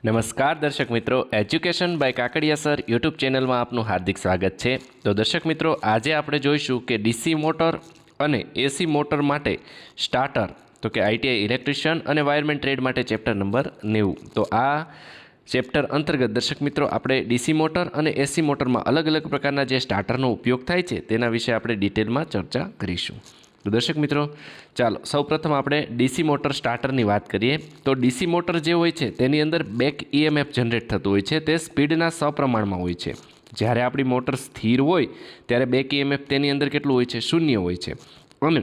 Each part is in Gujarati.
નમસ્કાર દર્શક મિત્રો, education by Kakadiya sir YouTube ચેનલમાં આપનું હાર્દિક સ્વાગત છે। તો દર્શક મિત્રો, આજે આપણે જોઈશું કે ડીસી મોટર અને એસી મોટર માટે સ્ટાર્ટર તો કે આઈટીઆઈ ઇલેક્ટ્રિશિયન અને વાયરમેન ટ્રેડ માટે ચેપ્ટર નંબર 90। તો આ ચેપ્ટર અંતર્ગત દર્શક મિત્રો આપણે ડીસી મોટર અને એસી મોટરમાં અલગ અલગ પ્રકારના જે સ્ટાર્ટરનો ઉપયોગ થાય છે તેના વિશે આપણે ડિટેલમાં ચર્ચા કરીશું। તો દર્શક મિત્રો, ચાલો સૌપ્રથમ આપણે ડીસી મોટર સ્ટાર્ટરની વાત કરીએ। તો ડીસી મોટર જે હોય છે તેની અંદર બેક ઈએમએફ જનરેટ થતું હોય છે, તે સ્પીડના સપ્રમાણમાં હોય છે। જ્યારે આપણી મોટર સ્થિર હોય ત્યારે બેક ઈએમએફ તેની અંદર કેટલું હોય છે? શૂન્ય હોય છે। અને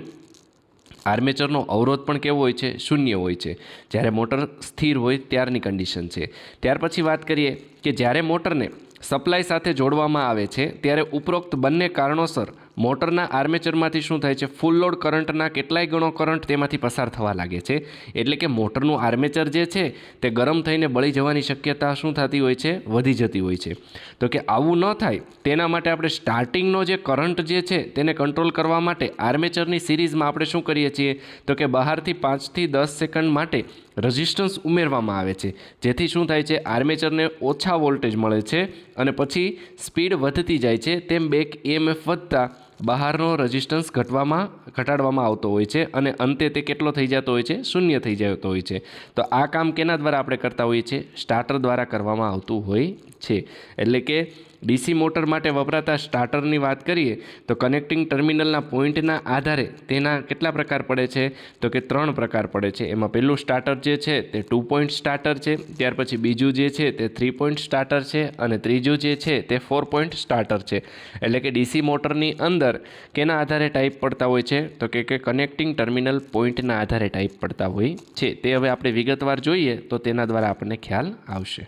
આર્મેચરનો અવરોધ પણ કેવો હોય છે? શૂન્ય હોય છે, જ્યારે મોટર સ્થિર હોય ત્યારની કન્ડિશન છે। ત્યાર પછી વાત કરીએ કે જ્યારે મોટરને સપ્લાય સાથે જોડવામાં આવે છે ત્યારે ઉપરોક્ત બંને કારણોસર મોટરના આર્મેચરમાંથી શું થાય છે? ફૂલ લોડ કરંટના કેટલાય ગણો કરંટ તેમાંથી પસાર થવા લાગે છે। એટલે કે મોટરનું આર્મેચર જે છે તે ગરમ થઈને બળી જવાની શક્યતા શું થતી હોય છે? વધી જતી હોય છે। તો કે આવું ન થાય તેના માટે આપણે સ્ટાર્ટિંગનો જે કરંટ જે છે તેને કંટ્રોલ કરવા માટે આર્મેચરની સિરીઝમાં આપણે શું કરીએ છીએ? તો કે બહારથી 5 થી 10 સેકન્ડ માટે રેઝિસ્ટન્સ ઉમેરવામાં આવે છે, જેથી શું થાય છે? આર્મેચરને ઓછા વોલ્ટેજ મળે છે અને પછી સ્પીડ વધતી જાય છે તેમ બેક ઈએમએફ વધતા બહારનો રેઝિસ્ટન્સ ઘટાડવામાં આવતો હોય છે અને અંતે તે કેટલો થઈ જતો હોય છે? શૂન્ય થઈ જતો હોય છે। તો આ કામ કેના દ્વારા આપણે કરતા હોઈએ છીએ? સ્ટાર્ટર દ્વારા કરવામાં આવતું હોય છે। એટલે કે ડીસી મોટર માટે વપરાતા સ્ટાર્ટરની વાત કરીએ તો કનેક્ટિંગ ટર્મિનલના પોઈન્ટના આધારે તેના કેટલા પ્રકાર પડે છે? તો કે 3 પ્રકાર પડે છે। એમાં પહેલું સ્ટાર્ટર જે છે તે 2 પોઈન્ટ સ્ટાર્ટર છે, ત્યાર પછી બીજું જે છે તે 3 પોઈન્ટ સ્ટાર્ટર છે અને ત્રીજું જે છે તે 4 પોઈન્ટ સ્ટાર્ટર છે। એટલે કે ડીસી મોટરની અંદર કેના આધારે ટાઈપ પડતા હોય છે? તો કે કનેક્ટિંગ ટર્મિનલ પોઈન્ટના આધારે ટાઈપ પડતા હોય છે। તે હવે આપણે વિગતવાર જોઈએ તો તેના દ્વારા આપણને ખ્યાલ આવશે।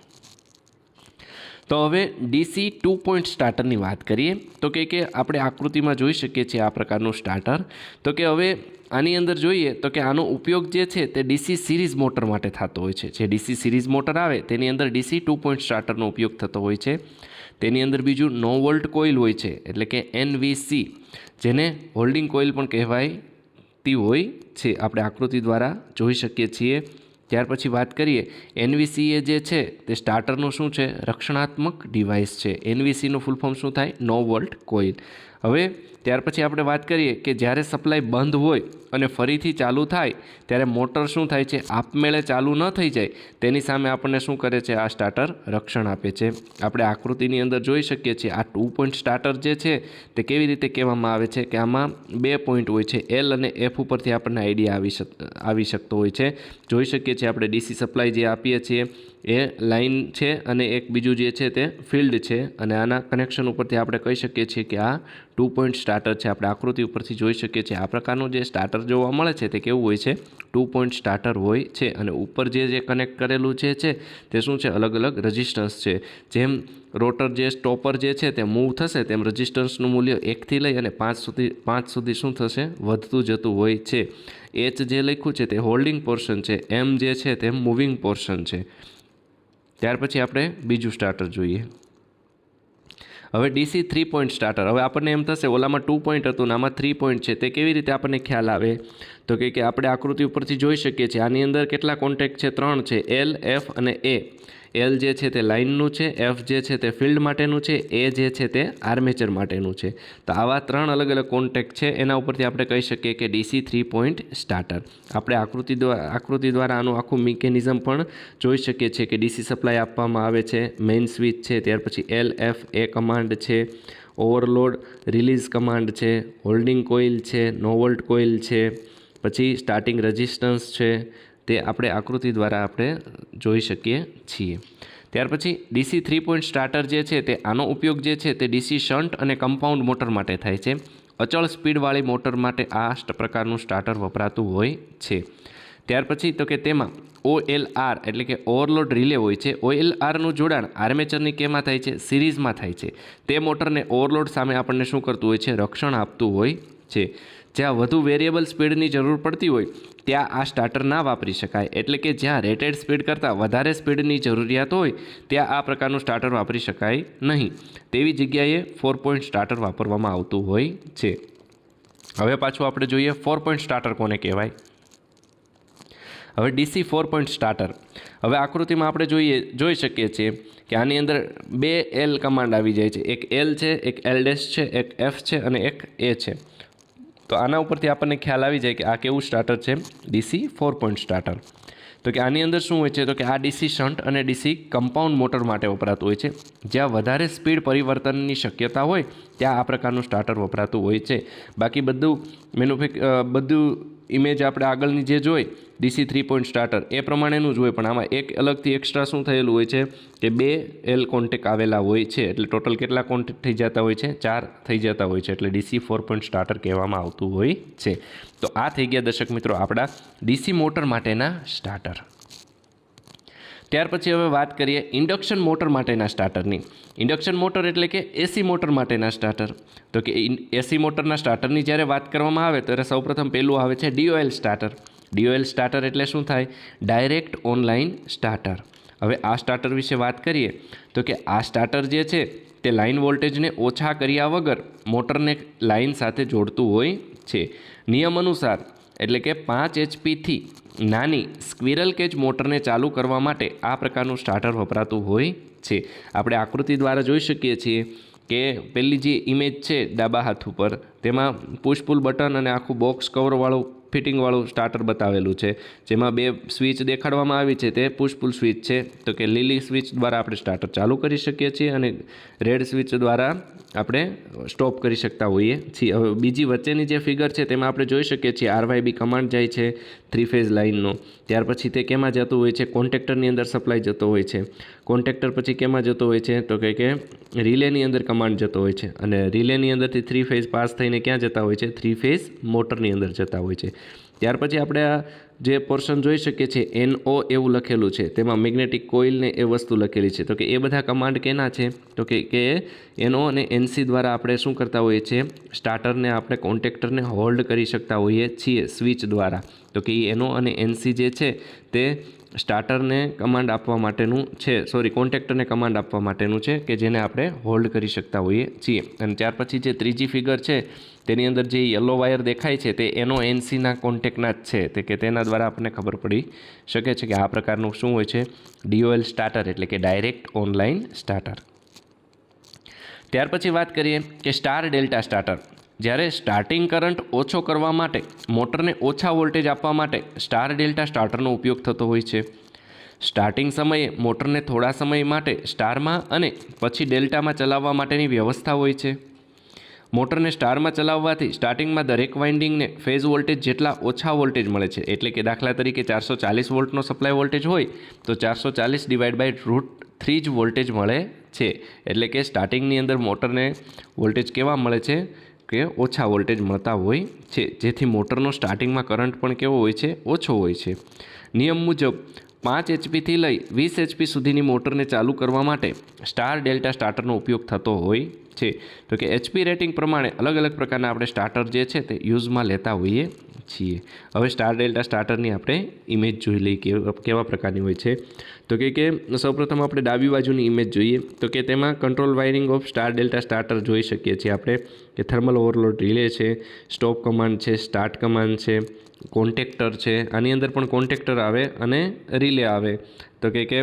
તો હવે ડીસી 2 પોઈન્ટ સ્ટાર્ટરની વાત કરીએ તો કે આપણે આકૃતિમાં જોઈ શકીએ છીએ આ પ્રકારનું સ્ટાર્ટર। તો કે હવે આની અંદર જોઈએ તો કે આનો ઉપયોગ જે છે તે ડીસી સિરીઝ મોટર માટે થતો હોય છે। જે ડીસી સિરીઝ મોટર આવે તેની અંદર ડીસી 2 પોઈન્ટ સ્ટાર્ટરનો ઉપયોગ થતો હોય છે। તેની અંદર બીજું નો વોલ્ટ કોઇલ હોય છે, એટલે કે એનવીસી, જેને હોલ્ડિંગ કોઇલ પણ કહેવાતી હોય છે, આપણે આકૃતિ દ્વારા જોઈ શકીએ છીએ। ત્યાર પછી વાત કરીએ એનવીસીએ જે છે તે સ્ટાર્ટરનું શું છે? રક્ષણાત્મક ડિવાઇસ છે। એનવીસીનું ફૂલ ફોર્મ શું થાય? નો વોલ્ટ કોઇલ। હવે ત્યાર પછી આપણે વાત કરીએ કે જ્યારે સપ્લાય બંધ હોય અને ફરીથી ચાલુ થાય ત્યારે મોટર શું થાય છે? આપમેળે ચાલુ ન થઈ જાય તેની સામે આપણને શું કરે છે? આ સ્ટાર્ટર રક્ષણ આપે છે। આપણે આકૃતિની અંદર જોઈ શકીએ છીએ આ 2 પોઈન્ટ સ્ટાર્ટર જે છે તે કેવી રીતે કહેવામાં આવે છે કે આમાં 2 પોઈન્ટ હોય છે, એલ અને એફ ઉપરથી આપણને આઈડિયા આવી શકતો હોય છે। જોઈ શકીએ છીએ આપણે ડીસી સપ્લાય જે આપીએ છીએ એ લાઇન છે અને એક બીજું જે છે તે ફિલ્ડ છે, અને આના કનેક્શન ઉપરથી આપણે કહી શકીએ છીએ કે આ 2 પોઈન્ટ સ્ટાર્ટર છે। આપણે આકૃતિ ઉપરથી જોઈ શકીએ છીએ આ પ્રકારનું જે સ્ટાર્ટર જોવા મળે છે તે કેવું હોય છે? 2 પોઈન્ટ સ્ટાર્ટર હોય છે। અને ઉપર જે કનેક્ટ કરેલું છે તે શું છે? અલગ અલગ રેઝિસ્ટન્સ છે। જેમ રોટર જે સ્ટોપર જે છે તે મૂવ થશે તેમ રેઝિસ્ટન્સનું મૂલ્ય 1 થી લઈ અને 5 સુધી શું થશે? વધતું જતું હોય છે। એચ જે લખ્યું છે તે હોલ્ડિંગ પોર્શન છે, એમ જે છે તે મૂવિંગ પોર્શન છે। ત્યાર પછી આપણે બીજું સ્ટાર્ટર જોઈએ। હવે ડીસી 3 પોઈન્ટ સ્ટાર્ટર, હવે આપણને એમ થશે ઓલામાં 2 પોઈન્ટ હતું ને આમાં 3 પોઈન્ટ છે, તે કેવી રીતે આપણને ખ્યાલ આવે? તો કે આપણે આકૃતિ ઉપરથી જોઈ શકીએ છીએ આની અંદર કેટલા કોન્ટેક્ટ છે? 3 છે, એલ, એફ અને એ। એલ જે છે તે લાઇનનું છે, એફ જે છે તે ફિલ્ડ માટેનું છે, એ જે છે તે આર્મેચર માટેનું છે। તો આવા 3 અલગ અલગ કોન્ટેક્ટ છે, એના ઉપરથી આપણે કહી શકીએ કે ડીસી 3 પોઈન્ટ સ્ટાર્ટર। આપણે આકૃતિ દ્વારા આનું આખું મિકેનિઝમ પણ જોઈ શકીએ છીએ કે ડીસી સપ્લાય આપવામાં આવે છે, મેઇન સ્વિચ છે, ત્યાર પછી એલ, એફ, એ કમાન્ડ છે, ઓવરલોડ રિલીઝ કમાન્ડ છે, હોલ્ડિંગ કોઇલ છે, નો વોલ્ટ કોઇલ છે, પછી સ્ટાર્ટિંગ રેઝિસ્ટન્સ છે, તે આપણે આકૃતિ દ્વારા આપણે જોઈ શકીએ છીએ। ત્યાર પછી ડીસી 3 પોઈન્ટ સ્ટાર્ટર જે છે તે આનો ઉપયોગ જે છે તે ડીસી શન્ટ અને કમ્પાઉન્ડ મોટર માટે થાય છે। અચળ સ્પીડવાળી મોટર માટે આ પ્રકારનું સ્ટાર્ટર વપરાતું હોય છે। ત્યાર પછી તો કે તેમાં OLR એટલે કે ઓવરલોડ રિલે હોય છે। OLRનું જોડાણ આર્મેચરની કેમાં થાય છે? સિરીઝમાં થાય છે। તે મોટરને ઓવરલોડ સામે આપણને શું કરતું હોય છે? રક્ષણ આપતું હોય છે। જ્યાં વધુ વેરિયેબલ સ્પીડની જરૂર પડતી હોય ત્યાં આ સ્ટાર્ટર ના વાપરી શકાય, એટલે કે જ્યાં રેટેડ સ્પીડ કરતાં વધારે સ્પીડની જરૂરિયાત હોય ત્યાં આ પ્રકારનું સ્ટાર્ટર વાપરી શકાય નહીં। તેવી જગ્યાએ 4 પોઈન્ટ સ્ટાર્ટર વાપરવામાં આવતું હોય છે। હવે પાછું આપણે જોઈએ 4 પોઈન્ટ સ્ટાર્ટર કોને કહેવાય? હવે DC 4 પોઈન્ટ સ્ટાર્ટર, હવે આકૃતિમાં આપણે જોઈ શકીએ છીએ કે આની અંદર 2 L કમાન્ડ આવી જાય છે, એક L છે, એક L' છે, એક F છે અને એક A છે. તો આના ઉપરથી આપણને ખ્યાલ આવી જાય કે આ કેવું સ્ટાર્ટર છે, DC 4 પોઈન્ટ સ્ટાર્ટર. તો કે આની અંદર શું હોય છે, તો કે આ DC શન્ટ અને DC કમ્પાઉન્ડ મોટર માટે વપરાતું હોય છે. જ્યાં વધારે સ્પીડ પરિવર્તનની શક્યતા હોય ત્યાં આ પ્રકારનું સ્ટાર્ટર વપરાતું હોય છે. બાકી બધું ઇમેજ આપણે આગળની જે જોઈ DC 3 પોઈન્ટ સ્ટાર્ટર એ પ્રમાણેનું જ હોય, પણ આમાં એક અલગથી એક્સ્ટ્રા શું થયેલું હોય છે કે 2 L કોન્ટેક આવેલા હોય છે. એટલે ટોટલ કેટલા કોન્ટેક થઈ જતા હોય છે, 4 થઈ જતા હોય છે. એટલે DC 4 પોઈન્ટ સ્ટાર્ટર કહેવામાં આવતું હોય છે. તો આ થઈ ગયા દર્શક મિત્રો આપણા DC મોટર માટેના સ્ટાર્ટર. ત્યાર પછી હવે વાત કરીએ ઇન્ડક્શન મોટર માટેના સ્ટાર્ટરની. ઇન્ડક્શન મોટર એટલે કે AC મોટર માટેના સ્ટાર્ટર. તો કે AC મોટરના સ્ટાર્ટરની જ્યારે વાત કરવામાં આવે ત્યારે સૌપ્રથમ પહેલું આવે છે DOL સ્ટાર્ટર. DOL સ્ટાર્ટર એટલે શું થાય, ડાયરેક્ટ ઓનલાઈન સ્ટાર્ટર. હવે આ સ્ટાર્ટર વિશે વાત કરીએ તો કે આ સ્ટાર્ટર જે છે તે લાઇન વોલ્ટેજને ઓછા કર્યા વગર મોટરને લાઇન સાથે જોડતું હોય છે. નિયમ અનુસાર એટલે કે 5 HPથી નાની સ્ક્વિરલ કેજ મોટરને ચાલુ કરવા માટે આ પ્રકારનું સ્ટાર્ટર વપરાતું હોય છે. આપણે આકૃતિ દ્વારા જોઈ શકીએ છીએ કે પહેલી જે ઇમેજ છે ડાબા હાથ ઉપર તેમાં પુશ પુલ બટન અને આખું બોક્સ કવરવાળું ફિટિંગવાળું સ્ટાર્ટર બતાવેલું છે, જેમાં 2 સ્વિચ દેખાડવામાં આવી છે. તે પુશ પુલ સ્વિચ છે. તો કે લીલી સ્વિચ દ્વારા આપણે સ્ટાર્ટર ચાલુ કરી શકીએ છીએ અને રેડ સ્વિચ દ્વારા આપણે સ્ટોપ કરી શકતા હોઈએ છીએ. હવે બીજી વચ્ચેની જે ફિગર છે તેમાં આપણે જોઈ શકીએ છીએ RYB કમાન્ડ જાય છે 3 ફેઝ લાઇનનો. ત્યાર પછી તે કેમાં જતું હોય છે, કોન્ટેક્ટરની અંદર સપ્લાય જતો હોય છે. કોન્ટેક્ટર પછી કેમાં જતો હોય છે, તો કે રિલેની અંદર કમાન્ડ જતો હોય છે અને રિલેની અંદરથી 3 ફેઝ પાસ થઈને ક્યાં જતા હોય છે, 3 ફેઝ મોટરની અંદર જતા હોય છે. ત્યાર પછી આપણે આ જે પોર્શન જોઈ શકીએ છીએ NO એવું લખેલું છે, તેમાં મેગ્નેટિક કોઇલને એ વસ્તુ લખેલી છે. તો કે એ બધા કમાન્ડ કેના છે, તો કે NO અને NC દ્વારા આપણે શું કરતા હોઈએ છીએ, સ્ટાર્ટરને આપણે કોન્ટેક્ટરને હોલ્ડ કરી શકતા હોઈએ છીએ સ્વિચ દ્વારા. તો કે એ NO અને NC જે છે તે સ્ટાર્ટરને કમાન્ડ આપવા માટેનું છે, કોન્ટેક્ટરને કમાન્ડ આપવા માટેનું છે કે જેને આપણે હોલ્ડ કરી શકતા હોઈએ છીએ. અને ત્યાર પછી જે ત્રીજી ફિગર છે તેની અંદર જે યલો વાયર દેખાય છે તે NO NCના કોન્ટેક્ટના જ છે. તે કે તેના દ્વારા આપણને ખબર પડી શકે છે કે આ પ્રકારનું શું હોય છે, DOL સ્ટાર્ટર એટલે કે ડાયરેક્ટ ઓનલાઈન સ્ટાર્ટર. ત્યાર પછી વાત કરીએ કે સ્ટાર ડેલ્ટા સ્ટાર્ટર. જ્યારે સ્ટાર્ટિંગ કરંટ ઓછો કરવા માટે મોટરને ઓછા વોલ્ટેજ આપવા માટે સ્ટાર ડેલ્ટા સ્ટાર્ટરનો ઉપયોગ થતો હોય છે. સ્ટાર્ટિંગ સમયે મોટરને થોડા સમય માટે સ્ટારમાં અને પછી ડેલ્ટામાં ચલાવવા માટેની વ્યવસ્થા હોય છે. મોટરને સ્ટારમાં ચલાવવાથી સ્ટાર્ટિંગમાં દરેક વાઇન્ડિંગને ફેઝ વોલ્ટેજ જેટલા ઓછા વોલ્ટેજ મળે છે. એટલે કે દાખલા તરીકે 440 વોલ્ટનો સપ્લાય વોલ્ટેજ હોય તો 440/√3 જ વોલ્ટેજ મળે છે. એટલે કે સ્ટાર્ટિંગની અંદર મોટરને વોલ્ટેજ કેવા મળે છે કે ઓછા વોલ્ટેજ મળતા હોય છે, જેથી મોટરનો સ્ટાર્ટિંગમાં કરંટ પણ કેવો હોય છે, ઓછો હોય છે. નિયમ મુજબ 5 HPથી લઈ 20 HP સુધીની મોટરને ચાલુ કરવા માટે સ્ટાર ડેલ્ટા સ્ટાર્ટરનો ઉપયોગ થતો હોય છે. તો કે HP રેટિંગ પ્રમાણે અલગ અલગ પ્રકારના આપણે સ્ટાર્ટર જે છે તે યુઝમાં લેતા હોઈએ છીએ. હવે સ્ટાર ડેલ્ટા સ્ટાર્ટરની આપણે ઇમેજ જોઈ લઈએ કેવા પ્રકારની હોય છે. તો કે સૌપ્રથમ આપણે ડાબી બાજુની ઇમેજ જોઈએ તો કે તેમાં control wiring of star delta starter જોઈ શકીએ છીએ આપણે કે થર્મલ ઓવરલોડ રિલે છે, સ્ટોપ કમાન્ડ છે, સ્ટાર્ટ કમાન્ડ છે, કોન્ટેક્ટર છે. આની અંદર પણ કોન્ટેક્ટર આવે અને રિલે આવે. તો કે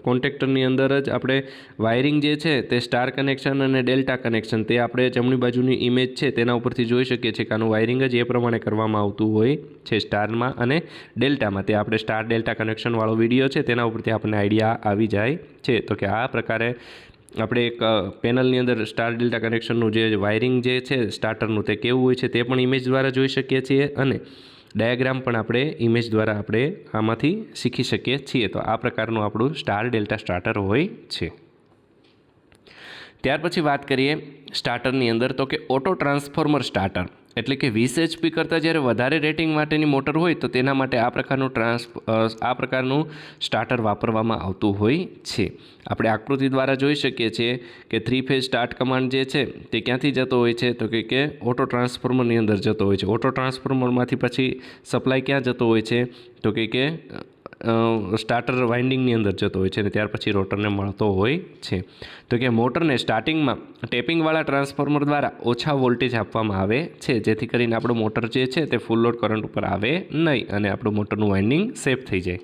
કોન્ટેક્ટરની અંદર જ આપણે વાયરિંગ જે છે તે સ્ટાર કનેક્શન અને ડેલ્ટા કનેક્શન તે આપણે જમણી બાજુની ઇમેજ છે તેના ઉપરથી જોઈ શકીએ છીએ કે આનું વાયરિંગ જ એ પ્રમાણે કરવામાં આવતું હોય છે સ્ટારમાં અને ડેલ્ટામાં. તે આપણે સ્ટાર ડેલ્ટા કનેક્શનવાળો વિડીયો છે તેના ઉપરથી આપણને આઈડિયા આવી જાય છે. તો કે આ પ્રકારે આપણે એક પેનલની અંદર સ્ટાર ડેલ્ટા કનેક્શનનું જે વાયરિંગ જે છે સ્ટાર્ટરનું તે કેવું હોય છે તે પણ ઇમેજ દ્વારા જોઈ શકીએ છીએ અને ડાયાગ્રામ પણ આપણે ઇમેજ દ્વારા આપણે આમાંથી શીખી શકીએ છીએ. તો આ પ્રકારનું આપણું સ્ટાર ડેલ્ટા સ્ટાર્ટર હોય છે. ત્યાર પછી વાત કરીએ સ્ટાર્ટરની અંદર તો કે ઓટો ટ્રાન્સફોર્મર સ્ટાર્ટર એટલે કે 20 HP કરતાં જ્યારે વધારે રેટિંગ માટેની મોટર હોય તો તેના માટે આ પ્રકારનું સ્ટાર્ટર વાપરવામાં આવતું હોય છે. આપણે આકૃતિ દ્વારા જોઈ શકીએ છીએ કે 3 ફેઝ સ્ટાર્ટ કમાન્ડ જે છે તે ક્યાંથી જતો હોય છે તો કે ઓટો ટ્રાન્સફોર્મરની અંદર જતો હોય છે. ઓટો ટ્રાન્સફોર્મરમાંથી પછી સપ્લાય ક્યાં જતો હોય છે તો કે સ્ટાર્ટર વાઇન્ડિંગની અંદર જતો હોય છે અને ત્યાર પછી રોટરને મળતો હોય છે. તો કે મોટરને સ્ટાર્ટિંગમાં ટેપિંગવાળા ટ્રાન્સફોર્મર દ્વારા ઓછા વોલ્ટેજ આપવામાં આવે છે, જેથી કરીને આપણું મોટર જે છે તે ફૂલ લોડ કરંટ ઉપર આવે નહીં અને આપણું મોટરનું વાઇન્ડિંગ સેફ થઈ જાય.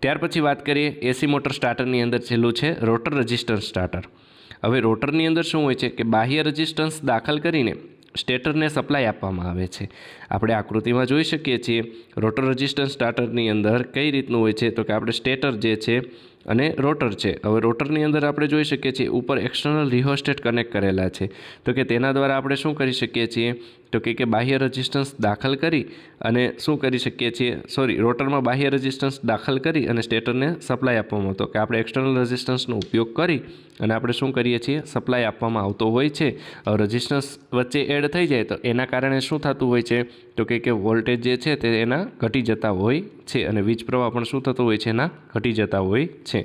ત્યાર પછી વાત કરીએ એસી મોટર સ્ટાર્ટરની અંદર છેલ્લું છે રોટર રેઝિસ્ટન્સ સ્ટાર્ટર. હવે રોટરની અંદર શું હોય છે કે બાહ્ય રેઝિસ્ટન્સ દાખલ કરીને સ્ટેટરને સપ્લાય આપવામાં આવે છે. આપણે આકૃતિમાં જોઈ શકીએ છીએ રોટર રેઝિસ્ટન્સ સ્ટાર્ટરની અંદર કઈ રીતનું હોય છે, તો કે આપણે સ્ટેટર જે છે અને રોટર છે. હવે રોટરની અંદર આપણે જોઈ શકીએ છીએ ઉપર એક્સટર્નલ રિહોસ્ટેટ કનેક્ટ કરેલા છે. તો કે તેના દ્વારા આપણે શું કરી શકીએ છીએ, તો કે બાહ્ય રેઝિસ્ટન્સ દાખલ કરી અને શું કરી શકીએ છીએ, રોટરમાં બાહ્ય રેઝિસ્ટન્સ દાખલ કરી અને સ્ટેટરને સપ્લાય આપવામાં આવતો, કે આપણે એક્સટર્નલ રેઝિસ્ટન્સનો ઉપયોગ કરી અને આપણે શું કરીએ છીએ, સપ્લાય આપવામાં આવતો હોય છે. રેઝિસ્ટન્સ વચ્ચે એડ થઈ જાય તો એના કારણે શું થતું હોય છે, તો કે વોલ્ટેજ જે છે તે એના ઘટી જતા હોય છે અને વીજ પ્રવાહ પણ શું થતો હોય છે, એના ઘટી જતા હોય છે.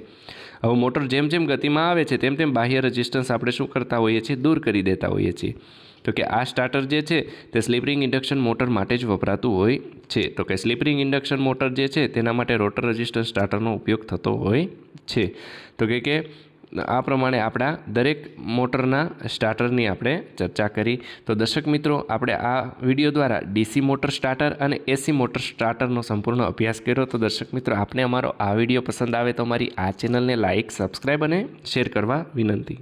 હવે મોટર જેમ જેમ ગતિમાં આવે છે તેમ તેમ બાહ્ય રેઝિસ્ટન્સ આપણે શું કરતા હોઈએ છીએ, દૂર કરી દેતા હોઈએ છીએ. તો કે આ સ્ટાર્ટર જે છે તે સ્લિપ રિંગ ઇન્ડક્શન મોટર માટે જ વપરાતું હોય છે. તો કે સ્લિપ રિંગ ઇન્ડક્શન મોટર જે છે તેના માટે રોટર રેઝિસ્ટન્સ સ્ટાર્ટરનો ઉપયોગ થતો હોય છે. તો કે આ પ્રમાણે આપણા દરેક મોટરના સ્ટાર્ટરની આપણે ચર્ચા કરી. તો દર્શક મિત્રો, આપણે આ વિડીયો દ્વારા ડીસી મોટર સ્ટાર્ટર અને એસી મોટર સ્ટાર્ટરનો સંપૂર્ણ અભ્યાસ કર્યો. તો દર્શક મિત્રો, આપને અમારો આ વિડીયો પસંદ આવે તો અમારી આ ચેનલને લાઇક, સબસ્ક્રાઈબ અને શેર કરવા વિનંતી.